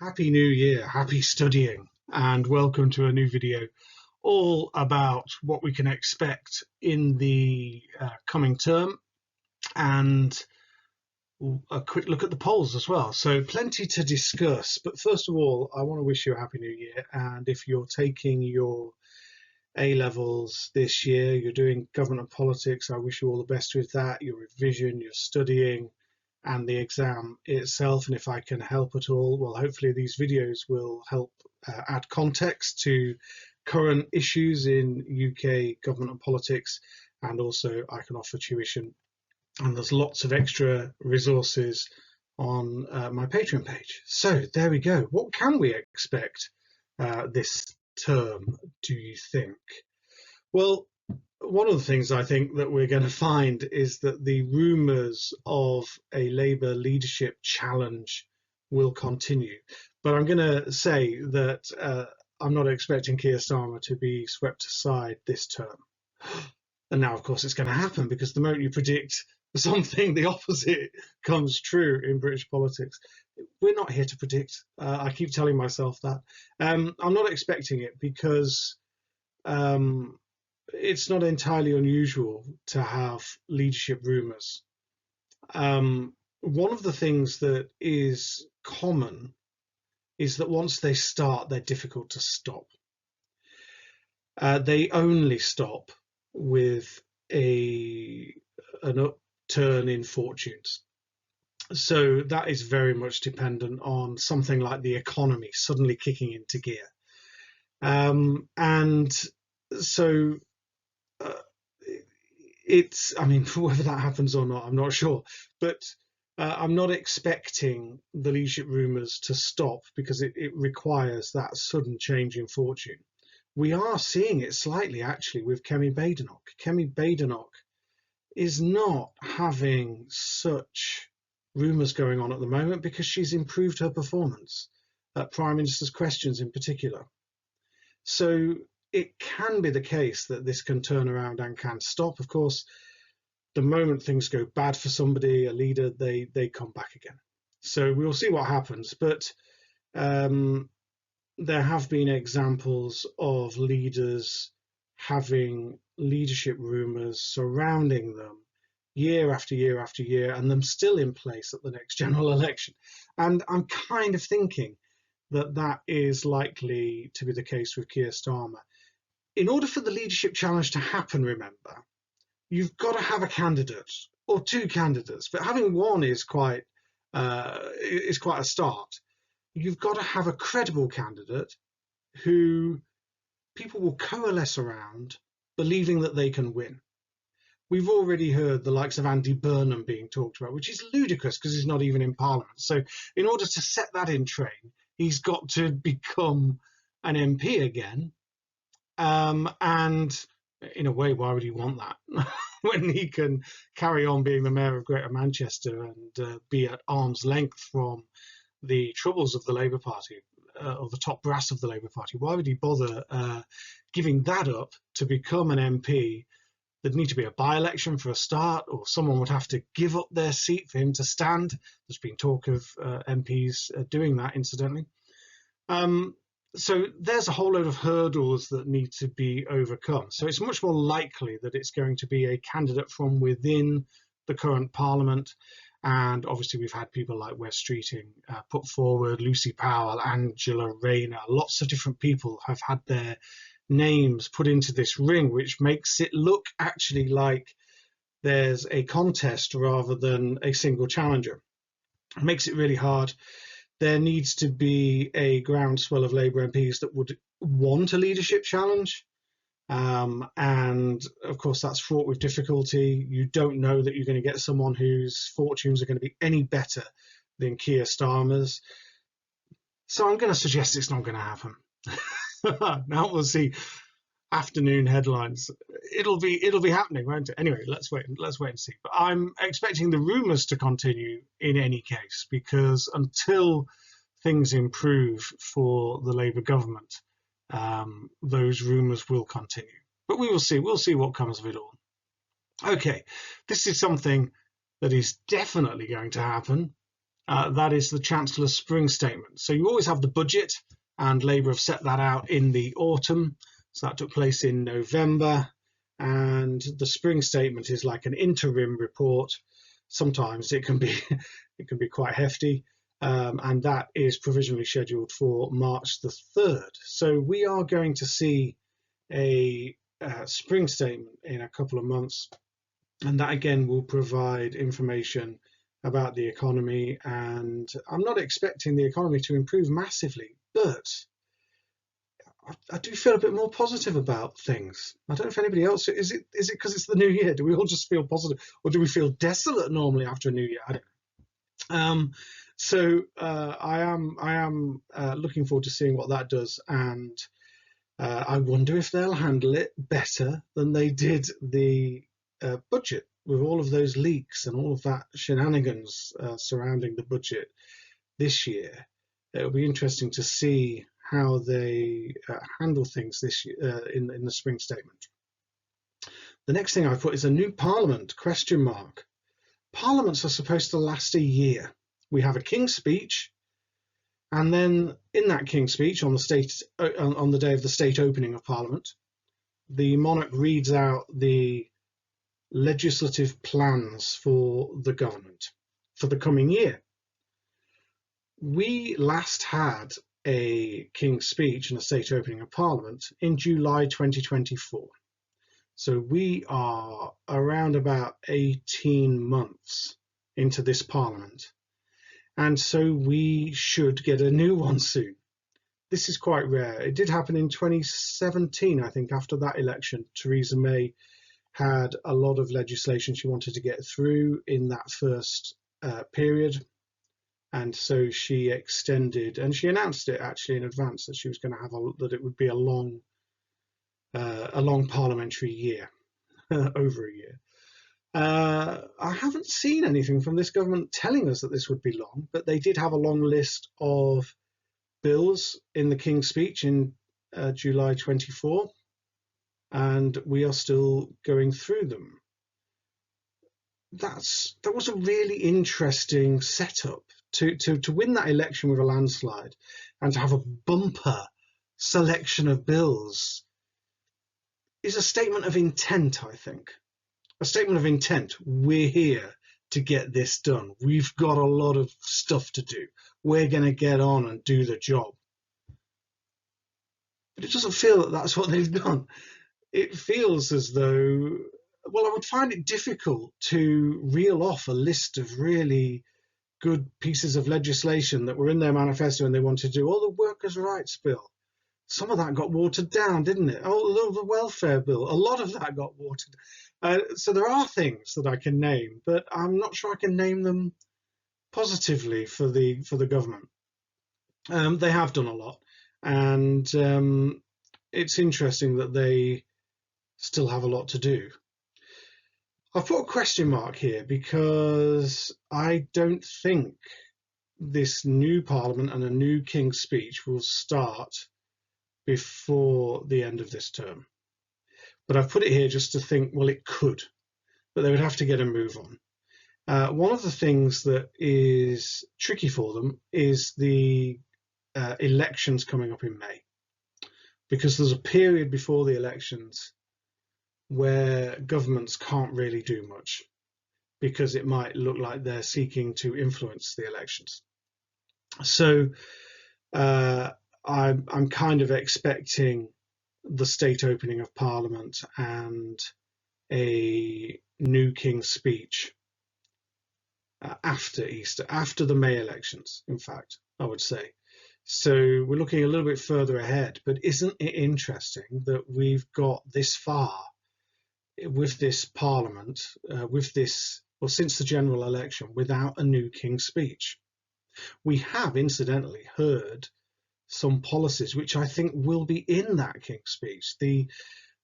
Happy New Year, happy studying, and welcome to a new video all about what we can expect in the coming term and a quick look at the polls as well. So plenty to discuss, but first of all, I want to wish you a happy new year. And if you're taking your A levels this year, you're doing government and politics, I wish you all the best with that, your revision, your studying, and the exam itself. And if I can help at all, well, hopefully these videos will help add context to current issues in UK government and politics, and also I can offer tuition. And there's lots of extra resources on my Patreon page. So there we go. What can we expect this term, do you think? Well, one of the things I think that we're going to find is that the rumours of a Labour leadership challenge will continue. But I'm going to say that I'm not expecting Keir Starmer to be swept aside this term. And now, of course, it's going to happen because the moment you predict something, the opposite comes true in British politics. We're not here to predict. I keep telling myself that. I'm not expecting it because it's not entirely unusual to have leadership rumours. One of the things that is common is that once they start, they're difficult to stop. They only stop with an upturn in fortunes. So that is very much dependent on something like the economy suddenly kicking into gear. And so I mean, whether that happens or not, I'm not sure. But I'm not expecting the leadership rumours to stop because it requires that sudden change in fortune. We are seeing it slightly, actually, with Kemi Badenoch. Kemi Badenoch is not having such rumours going on at the moment because she's improved her performance at Prime Minister's questions in particular. So it can be the case that this can turn around and can stop. Of course, the moment things go bad for somebody, a leader, they come back again. So we'll see what happens. But there have been examples of leaders having leadership rumours surrounding them year after year after year, and them still in place at the next general election. And I'm kind of thinking that that is likely to be the case with Keir Starmer. In order for the leadership challenge to happen, remember, you've got to have a candidate or two candidates, but having one is quite a start. You've got to have a credible candidate who people will coalesce around, believing that they can win. We've already heard the likes of Andy Burnham being talked about, which is ludicrous because he's not even in Parliament. So in order to set that in train, he's got to become an MP again. And in a way, why would he want that when he can carry on being the mayor of Greater Manchester and be at arm's length from the troubles of the Labour Party, or the top brass of the Labour Party? Why would he bother giving that up to become an MP? There'd need to be a by-election for a start, or someone would have to give up their seat for him to stand. There's been talk of MPs doing that, incidentally. So there's a whole load of hurdles that need to be overcome. So it's much more likely that it's going to be a candidate from within the current Parliament. And obviously we've had people like Wes Streeting put forward, Lucy Powell, Angela Rayner. Lots of different people have had their names put into this ring, which makes it look actually like there's a contest rather than a single challenger. It makes it really hard. There needs to be a groundswell of Labour MPs that would want a leadership challenge. And of course, that's fraught with difficulty. You don't know that you're going to get someone whose fortunes are going to be any better than Keir Starmer's. So I'm going to suggest it's not going to happen. Now we'll see afternoon headlines. It'll be happening, won't it? Anyway, let's wait and see. But I'm expecting the rumours to continue in any case, because until things improve for the Labour government, those rumours will continue. But we will see. We'll see what comes of it all. Okay, this is something that is definitely going to happen. That is the Chancellor's spring statement. So you always have the budget, and Labour have set that out in the autumn. So that took place in November, and the spring statement is like an interim report. Sometimes it can be quite hefty, and that is provisionally scheduled for March the 3rd. So we are going to see a spring statement in a couple of months, and that again will provide information about the economy. And I'm not expecting the economy to improve massively, but I do feel a bit more positive about things. I don't know if anybody else is. It because it's the new year? Do we all just feel positive, or do we feel desolate normally after a new year? I don't know. So I am looking forward to seeing what that does, and I wonder if they'll handle it better than they did the budget, with all of those leaks and all of that shenanigans surrounding the budget this year. It'll be interesting to see how they handle things this year in the spring statement. The next thing I put is a new Parliament, ? Parliaments are supposed to last a year. We have a King's Speech, and then in that King's Speech on the day of the state opening of Parliament, the monarch reads out the legislative plans for the government for the coming year. We last had a King's Speech and a state opening of Parliament in July 2024. So we are around about 18 months into this Parliament. And so we should get a new one soon. This is quite rare. It did happen in 2017, I think. After that election, Theresa May had a lot of legislation she wanted to get through in that first period. And so she extended, and she announced it actually in advance, that she was going to that it would be a long parliamentary year, over a year. I haven't seen anything from this government telling us that this would be long, but they did have a long list of bills in the King's Speech in July 24, and we are still going through them. That was a really interesting setup to win that election with a landslide, and to have a bumper selection of bills is a statement of intent, I think. A statement of intent. We're here to get this done. We've got a lot of stuff to do. We're going to get on and do the job. But it doesn't feel that that's what they've done. It feels as though, well, I would find it difficult to reel off a list of really good pieces of legislation that were in their manifesto and they wanted to do. Oh, the workers' rights bill. Some of that got watered down, didn't it? Oh, the welfare bill. A lot of that got watered. So there are things that I can name, but I'm not sure I can name them positively for the government. They have done a lot, and it's interesting that they still have a lot to do. I've put a question mark here because I don't think this new Parliament and a new King's Speech will start before the end of this term. But I've put it here just to think, well, it could, but they would have to get a move on. One of the things that is tricky for them is the elections coming up in May, because there's a period before the elections where governments can't really do much, because it might look like they're seeking to influence the elections. So I'm kind of expecting the state opening of Parliament and a new King's Speech after Easter, after the May elections, in fact, I would say. So we're looking a little bit further ahead, but isn't it interesting that we've got this far with this Parliament, since the general election, without a new King's Speech? We have, incidentally, heard some policies which I think will be in that King's Speech. The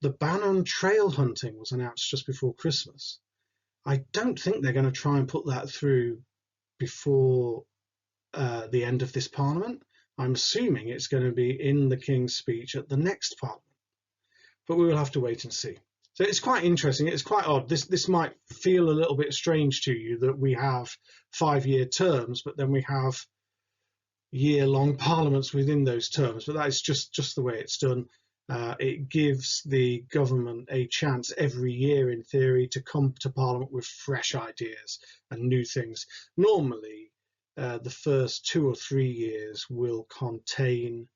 ban on trail hunting was announced just before Christmas. I don't think they're going to try and put that through before the end of this Parliament. I'm assuming it's going to be in the King's Speech at the next Parliament, but we will have to wait and see. So it's quite interesting. It's quite odd. This might feel a little bit strange to you that we have 5-year terms, but then we have year-long parliaments within those terms. But that is just the way it's done. It gives the government a chance every year, in theory, to come to Parliament with fresh ideas and new things. Normally, the first 2 or 3 years will contain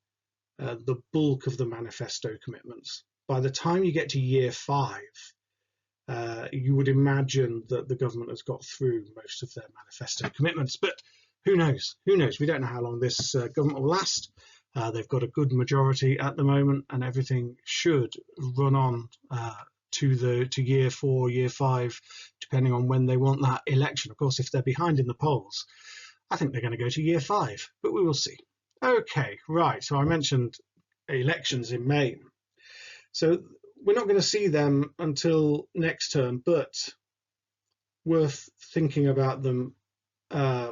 the bulk of the manifesto commitments. By the time you get to year 5, you would imagine that the government has got through most of their manifesto commitments. But who knows? Who knows? We don't know how long this government will last. They've got a good majority at the moment, and everything should run on to year 4, year 5, depending on when they want that election. Of course, if they're behind in the polls, I think they're going to go to year 5, but we will see. Okay, right. So I mentioned elections in May. So we're not going to see them until next term, but worth thinking about them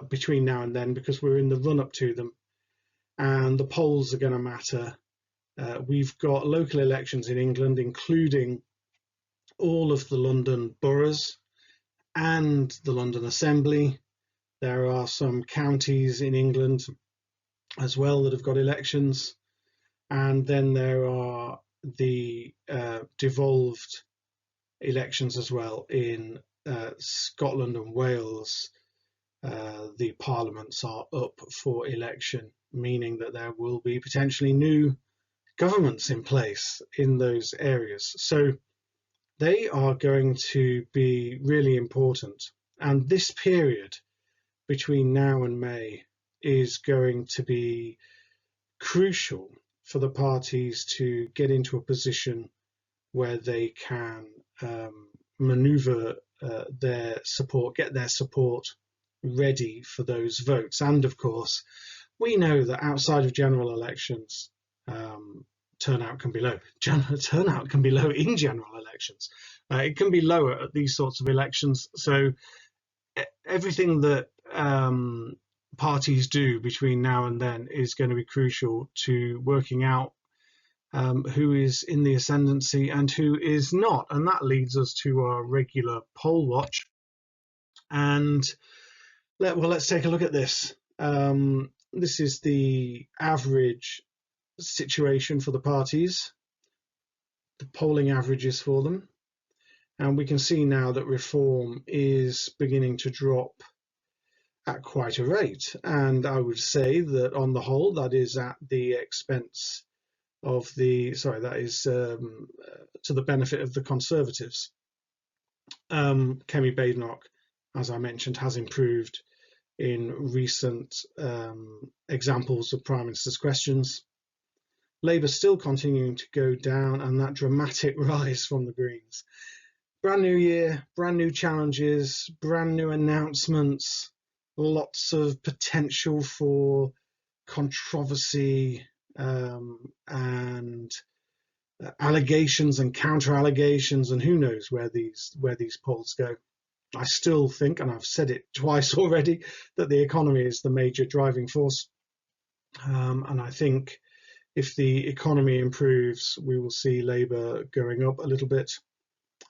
between now and then, because we're in the run-up to them, and the polls are going to matter. We've got local elections in England, including all of the London boroughs and the London Assembly. There are some counties in England as well that have got elections, and then there are the devolved elections as well in Scotland and Wales. The parliaments are up for election, meaning that there will be potentially new governments in place in those areas. So they are going to be really important. And this period between now and May is going to be crucial for the parties to get into a position where they can maneuver their support, get their support ready for those votes. And of course, we know that outside of general elections, turnout can be low. Turnout can be low in general elections. It can be lower at these sorts of elections. So everything that parties do between now and then is going to be crucial to working out who is in the ascendancy and who is not. And that leads us to our regular poll watch. And let's take a look at this. This is the average situation for the parties, the polling averages for them. And we can see now that Reform is beginning to drop at quite a rate. And I would say that on the whole, that is at the expense of that is to the benefit of the Conservatives. Kemi Badenoch, as I mentioned, has improved in recent examples of Prime Minister's questions. Labour still continuing to go down, and that dramatic rise from the Greens. Brand new year, brand new challenges, brand new announcements, lots of potential for controversy and allegations and counter allegations, and who knows where these polls go. I still think, and I've said it twice already, that the economy is the major driving force. And I think if the economy improves, we will see Labour going up a little bit.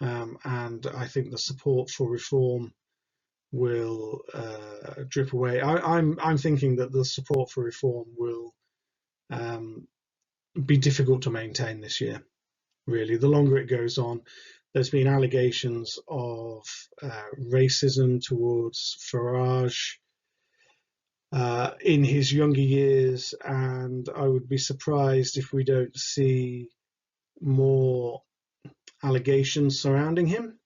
And I think the support for Reform will drip away. I'm thinking that the support for Reform will be difficult to maintain this year, really. The longer it goes on, there's been allegations of racism towards Farage in his younger years, and I would be surprised if we don't see more allegations surrounding him.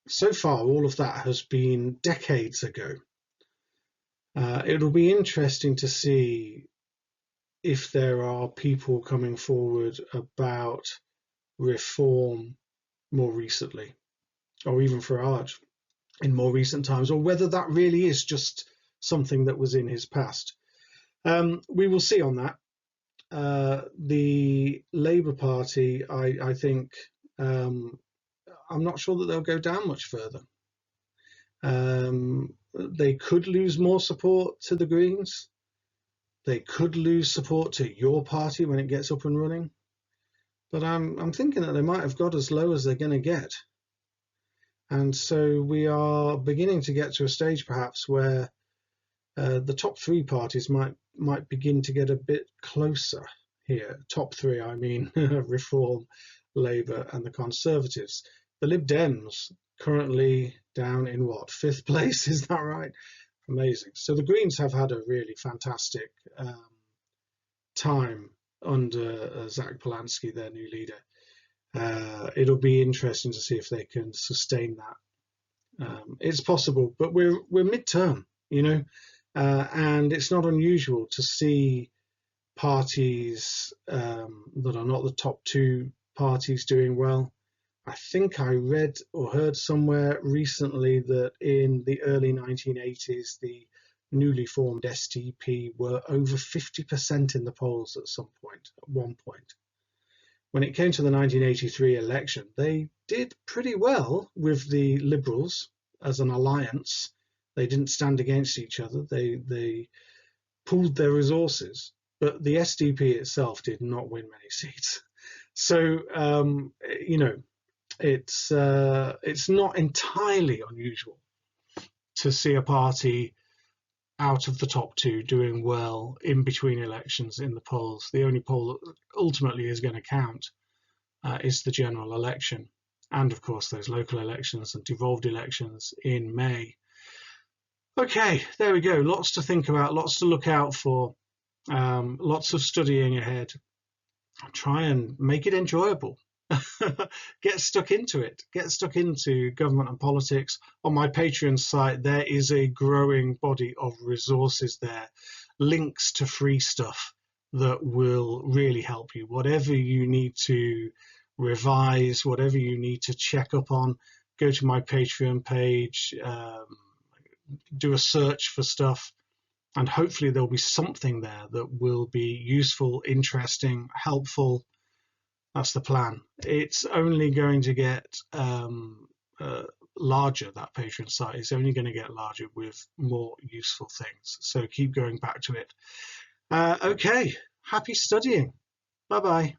So far, all of that has been decades ago. It'll be interesting to see if there are people coming forward about Reform more recently, or even Farage in more recent times, or whether that really is just something that was in his past. We will see on that. The Labour Party, I think, I'm not sure that they'll go down much further. They could lose more support to the Greens. They could lose support to your party when it gets up and running. but I'm thinking that they might have got as low as they're going to get. And so we are beginning to get to a stage perhaps where the top three parties might begin to get a bit closer here. Top three, I mean Reform, Labour and the Conservatives. The Lib Dems currently down in what, 5th place, is that right? Amazing. So the Greens have had a really fantastic time under Zach Polanski, their new leader. It'll be interesting to see if they can sustain that. It's possible, but we're midterm, you know, and it's not unusual to see parties that are not the top two parties doing well. I think I read or heard somewhere recently that in the early 1980s, the newly formed SDP were over 50% in the polls at one point. When it came to the 1983 election, they did pretty well with the Liberals as an alliance. They didn't stand against each other. They pooled their resources, but the SDP itself did not win many seats. So, you know, it's not entirely unusual to see a party out of the top two doing well in between elections in the polls. The only poll that ultimately is going to count is the general election, and of course those local elections and devolved elections in May. Okay, there we go. Lots to think about, lots to look out for, lots of studying ahead. Try and make it enjoyable. Get stuck into it. Get stuck into government and politics. On my Patreon site, there is a growing body of resources there, links to free stuff that will really help you. Whatever you need to revise, whatever you need to check up on, go to my Patreon page, do a search for stuff, and hopefully there'll be something there that will be useful, interesting, helpful. That's the plan. It's only going to get larger, that Patreon site is only going to get larger with more useful things. So keep going back to it. Okay, happy studying. Bye-bye.